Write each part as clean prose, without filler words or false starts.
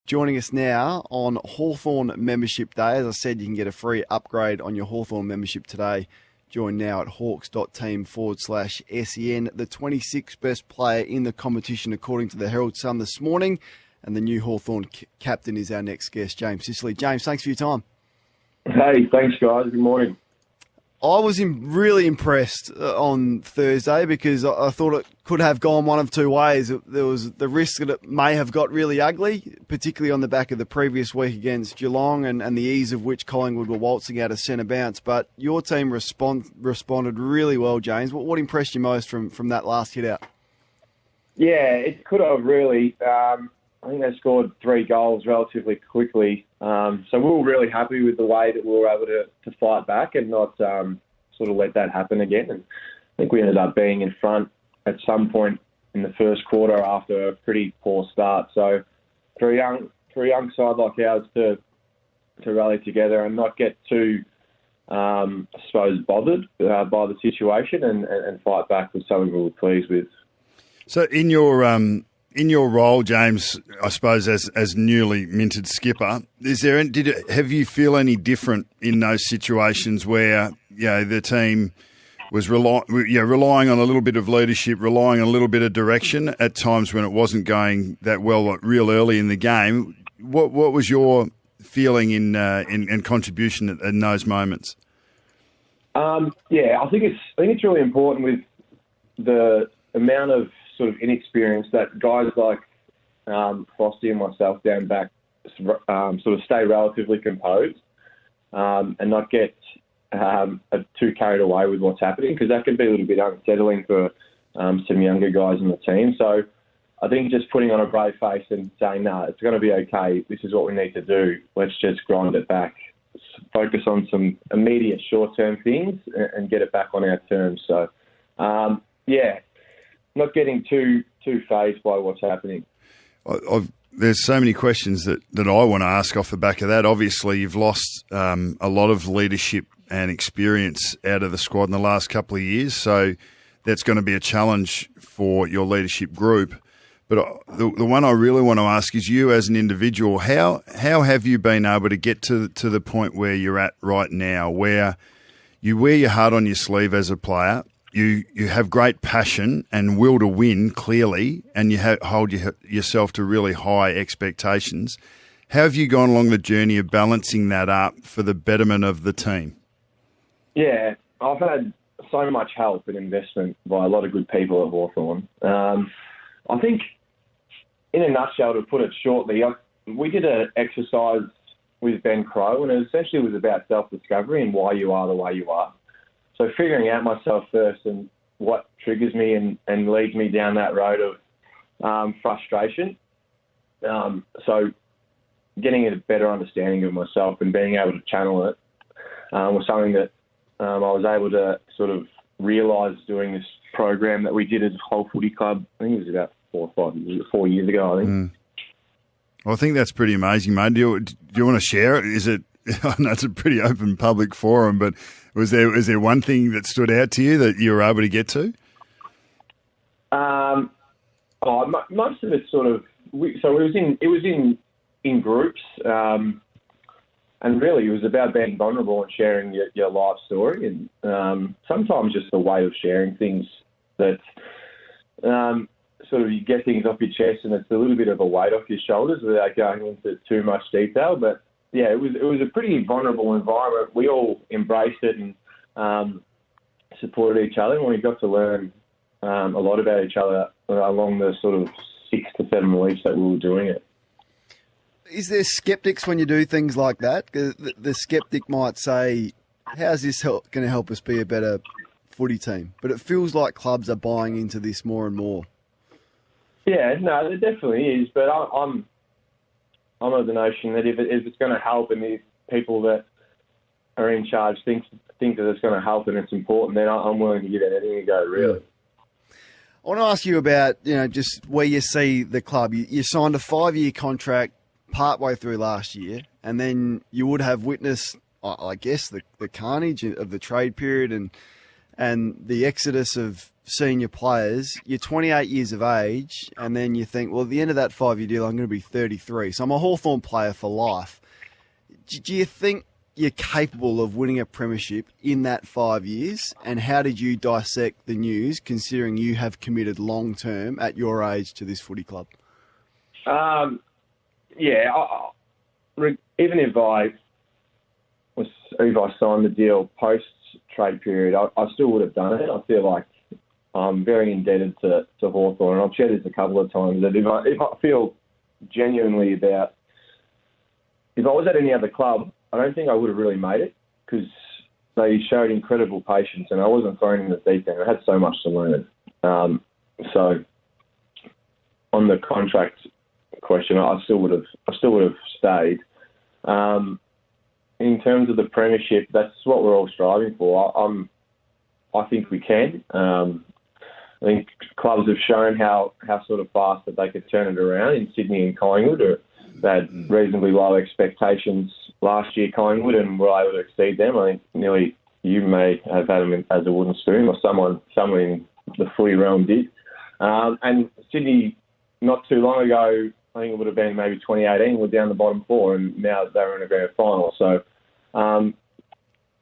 joining us now on Hawthorn Membership Day. As I said, you can get a free upgrade on your Hawthorn membership today. Join now at hawks.team/SEN. The 26th best player in the competition, according to the Herald Sun this morning. And the new Hawthorn captain is our next guest, James Sicily. James, thanks for your time. Hey, thanks, guys. Good morning. I was really impressed on Thursday because I thought it could have gone one of two ways. There was the risk that it may have got really ugly, particularly on the back of the previous week against Geelong and the ease of which Collingwood were waltzing out of centre bounce. But your team responded really well, James. What impressed you most from that last hit out? Yeah, it could have really. I think they scored 3 goals relatively quickly. So we were really happy with the way that we were able to fight back and not sort of let that happen again. And I think we ended up being in front at some point in the first quarter after a pretty poor start. So for a young side like ours to rally together and not get too, I suppose, bothered by the situation and fight back was something we were pleased with. So in your role, James, I suppose as newly minted skipper, have you feel any different in those situations where the team was relying on a little bit of leadership, relying on a little bit of direction at times when it wasn't going that well, like real early in the game? What was your feeling in contribution in those moments? I think it's really important with the amount of sort of inexperience that guys like Frosty and myself down back sort of stay relatively composed and not get too carried away with what's happening, because that can be a little bit unsettling for some younger guys in the team. So I think just putting on a brave face and saying, no, it's going to be okay, this is what we need to do, let's just grind it back, focus on some immediate short-term things and get it back on our terms. So, not getting too fazed by what's happening. There's so many questions that I want to ask off the back of that. Obviously, you've lost a lot of leadership and experience out of the squad in the last couple of years, so that's going to be a challenge for your leadership group. But the one I really want to ask is you as an individual, how have you been able to get to the point where you're at right now, where you wear your heart on your sleeve as a player, you have great passion and will to win, clearly, and you hold yourself to really high expectations. How have you gone along the journey of balancing that up for the betterment of the team? Yeah, I've had so much help and investment by a lot of good people at Hawthorn. I think, in a nutshell, to put it shortly, we did an exercise with Ben Crowe, and it essentially was about self-discovery and why you are the way you are. So figuring out myself first and what triggers me and leads me down that road of frustration. So getting a better understanding of myself and being able to channel it was something that I was able to sort of realise doing this program that we did as a whole footy club. I think it was about 4 years ago, I think. Mm. Well, I think that's pretty amazing, mate. Do you want to share it? Is it? I know it's a pretty open public forum, but was there one thing that stood out to you that you were able to get to? Most of it sort of. It was in groups, and really it was about being vulnerable and sharing your life story, and sometimes just the way of sharing things that sort of you get things off your chest, and it's a little bit of a weight off your shoulders without going into too much detail, but. Yeah, it was a pretty vulnerable environment. We all embraced it and supported each other, and we got to learn a lot about each other along the sort of 6 to 7 weeks that we were doing it. Is there sceptics when you do things like that? The sceptic might say, how's this going to help us be a better footy team? But it feels like clubs are buying into this more and more. Yeah, no, there definitely is, but I'm of the notion that if it's going to help and if people that are in charge think that it's going to help and it's important, then I'm willing to give anything a go, really. I want to ask you about, just where you see the club. You signed a 5-year contract partway through last year, and then you would have witnessed, I guess, the carnage of the trade period and the exodus of senior players, you're 28 years of age, and then you think, well, at the end of that 5-year deal, I'm going to be 33. So I'm a Hawthorn player for life. Do you think you're capable of winning a premiership in that 5 years? And how did you dissect the news, considering you have committed long-term at your age to this footy club? Even if I signed the deal post-trade period, I still would have done it. I feel like I'm very indebted to Hawthorn, and I've shared this a couple of times, that if I feel genuinely about, if I was at any other club, I don't think I would have really made it, because they showed incredible patience, and I wasn't thrown in the deep end. I had so much to learn. So on the contract question, I still would have stayed. In terms of the premiership, that's what we're all striving for. I think we can. I think clubs have shown how sort of fast that they could turn it around in Sydney and Collingwood. They had reasonably low expectations last year, Collingwood, and were able to exceed them. I think nearly you may have had them as a wooden spoon, or someone in the footy realm did. And Sydney, not too long ago, I think it would have been maybe 2018, were down the bottom four, and now they're in a grand final. So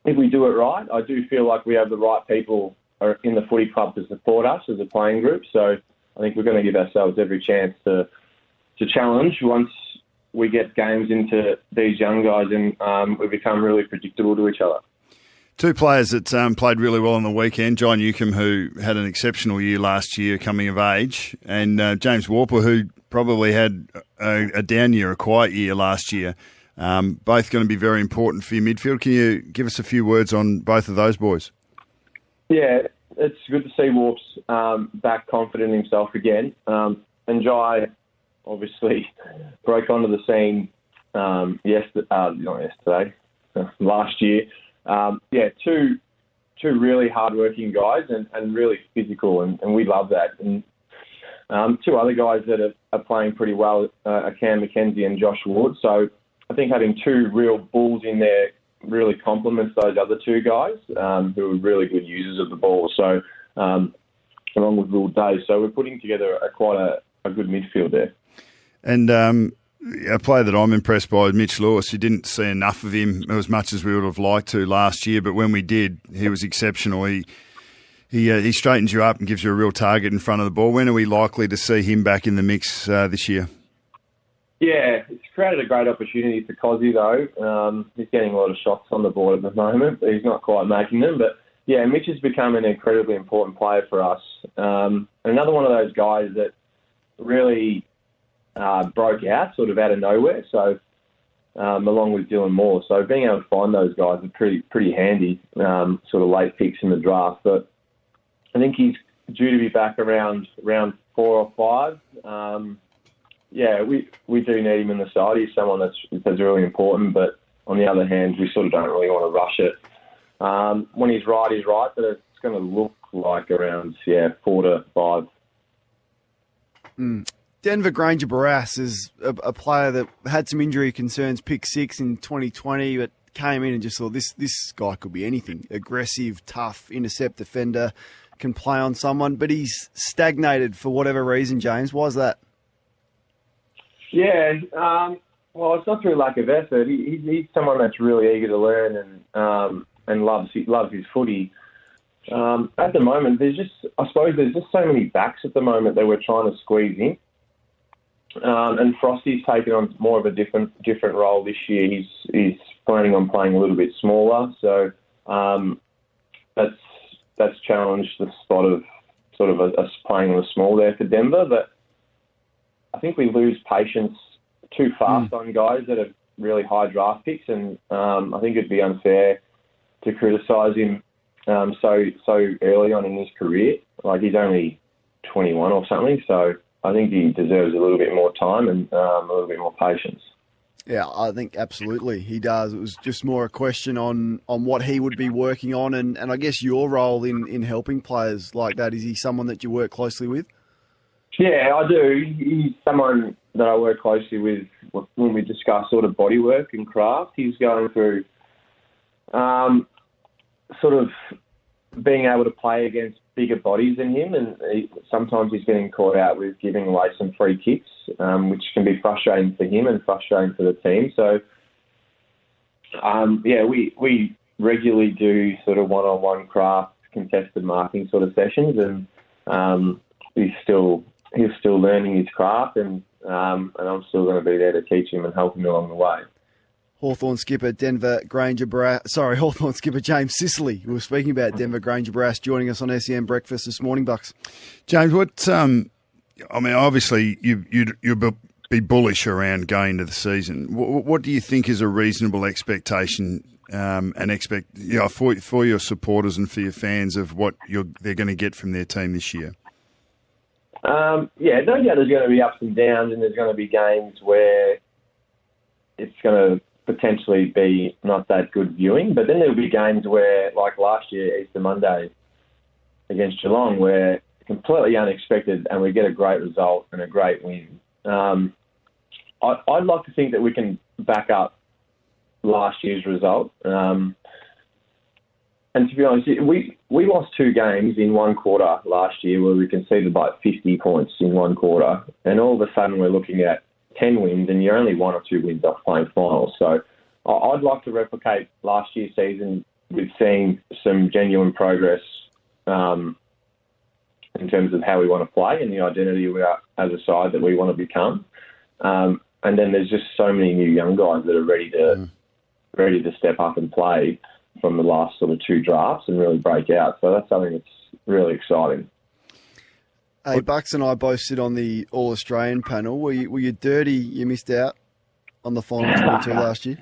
if we do it right, I do feel like we have the right people in the footy club to support us as a playing group. So I think we're going to give ourselves every chance to challenge once we get games into these young guys, and we become really predictable to each other. Two players that played really well on the weekend, John Newcombe, who had an exceptional year last year coming of age, and James Warper, who probably had a down year, a quiet year last year. Both going to be very important for your midfield. Can you give us a few words on both of those boys? Yeah, it's good to see Warps back confident in himself again. And Jai obviously broke onto the scene last year. Two really hard-working guys and really physical, and we love that. And two other guys that are playing pretty well are Cam McKenzie and Josh Ward. So I think having two real bulls in there really complements those other two guys who are really good users of the ball. So along with Will Day. So we're putting together quite a good midfield there. And a player that I'm impressed by is Mitch Lewis. You didn't see enough of him as much as we would have liked to last year, but when we did, he was exceptional. He straightens you up and gives you a real target in front of the ball. When are we likely to see him back in the mix this year? Yeah, it's created a great opportunity for Cozzy, though. He's getting a lot of shots on the board at the moment, but he's not quite making them. But, yeah, Mitch has become an incredibly important player for us. And another one of those guys that really broke out sort of out of nowhere, so along with Dylan Moore. So being able to find those guys is pretty handy, sort of late picks in the draft. But I think he's due to be back around round 4 or 5. We do need him in the side. He's someone that's really important, but on the other hand, we sort of don't really want to rush it. When he's right, but it's going to look like around 4 to 5. Denver Granger Barras is a player that had some injury concerns, pick 6 in 2020, but came in and just thought this guy could be anything. Aggressive, tough, intercept defender, can play on someone, but he's stagnated for whatever reason, James. Why is that? Yeah, well, it's not through lack of effort. He's someone that's really eager to learn and loves his footy. At the moment, there's just so many backs at the moment that we're trying to squeeze in. And Frosty's taken on more of a different role this year. He's planning on playing a little bit smaller, so that's challenged the spot of sort of us playing on the small there for Denver. But I think we lose patience too fast on guys that have really high draft picks, and I think it'd be unfair to criticise him so early on in his career. Like, he's only 21 or something, so I think he deserves a little bit more time and a little bit more patience. Yeah, I think absolutely he does. It was just more a question on what he would be working on, and I guess your role in helping players like that. Is he someone that you work closely with? Yeah, I do. He's someone that I work closely with when we discuss sort of bodywork and craft. He's going through sort of being able to play against bigger bodies than him, and sometimes he's getting caught out with giving away some free kicks, which can be frustrating for him and frustrating for the team. So, we regularly do sort of one-on-one craft, contested marking sort of sessions, and he's still learning his craft, and I'm still going to be there to teach him and help him along the way. Hawthorn skipper Hawthorn skipper James Sicily. We were speaking about Denver Granger Brass joining us on SEN Breakfast this morning, Bucks. James, obviously you'll be bullish around going into the season. What do you think is a reasonable expectation for your supporters and for your fans of what they're going to get from their team this year? No doubt there's going to be ups and downs, and there's going to be games where it's going to potentially be not that good viewing. But then there'll be games where, like last year, Easter Monday against Geelong, where completely unexpected and we get a great result and a great win. I'd like to think that we can back up last year's result. And to be honest, we lost 2 games in one quarter last year where we conceded about 50 points in one quarter. And all of a sudden we're looking at 10 wins and you're only 1 or 2 wins off playing finals. So I'd like to replicate last year's season with seeing some genuine progress in terms of how we want to play and the identity we are as a side that we want to become. And then there's just so many new young guys that are ready to step up and play from the last sort of 2 drafts and really break out. So that's something that's really exciting. Hey, Bucks and I both sit on the All-Australian panel. Were you dirty you missed out on the final 22 last year?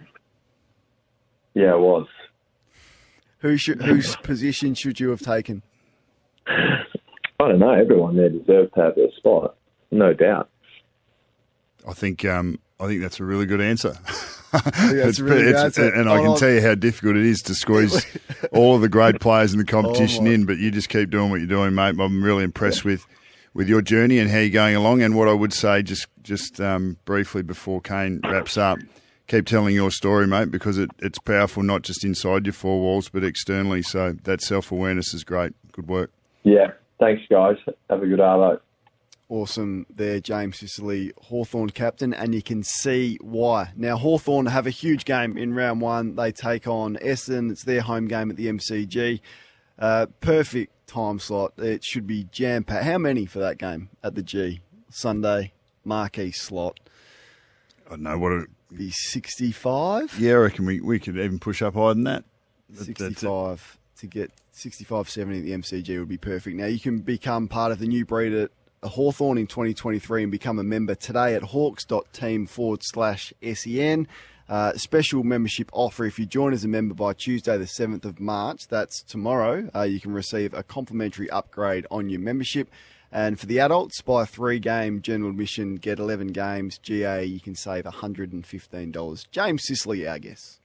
Yeah, it was. Whose position should you have taken? I don't know. Everyone there deserves to have their spot, no doubt. I think that's a really good answer. And I can tell you how difficult it is to squeeze all of the great players in the competition in, but you just keep doing what you're doing, mate. I'm really impressed with your journey and how you're going along. And what I would say, just briefly before Kane wraps up, keep telling your story, mate, because it's powerful, not just inside your 4 walls, but externally. So that self-awareness is great. Good work. Yeah. Thanks, guys. Have a good arvo. Awesome there, James Sicily, Hawthorn captain, and you can see why. Now, Hawthorn have a huge game in round 1. They take on SEN. It's their home game at the MCG. Perfect time slot. It should be jam-packed. How many for that game at the G? Sunday, marquee slot. I don't know what it be 65? Yeah, I reckon we could even push up higher than that. 65 to get 65-70 at the MCG would be perfect. Now, you can become part of the new breed at Hawthorn in 2023 and become a member today at hawks.team/SEN. Special membership offer. If you join as a member by Tuesday the 7th of March, that's tomorrow, you can receive a complimentary upgrade on your membership. And for the adults, buy a 3-game general admission, get 11 games, GA, you can save $115. James Sicily, our guest.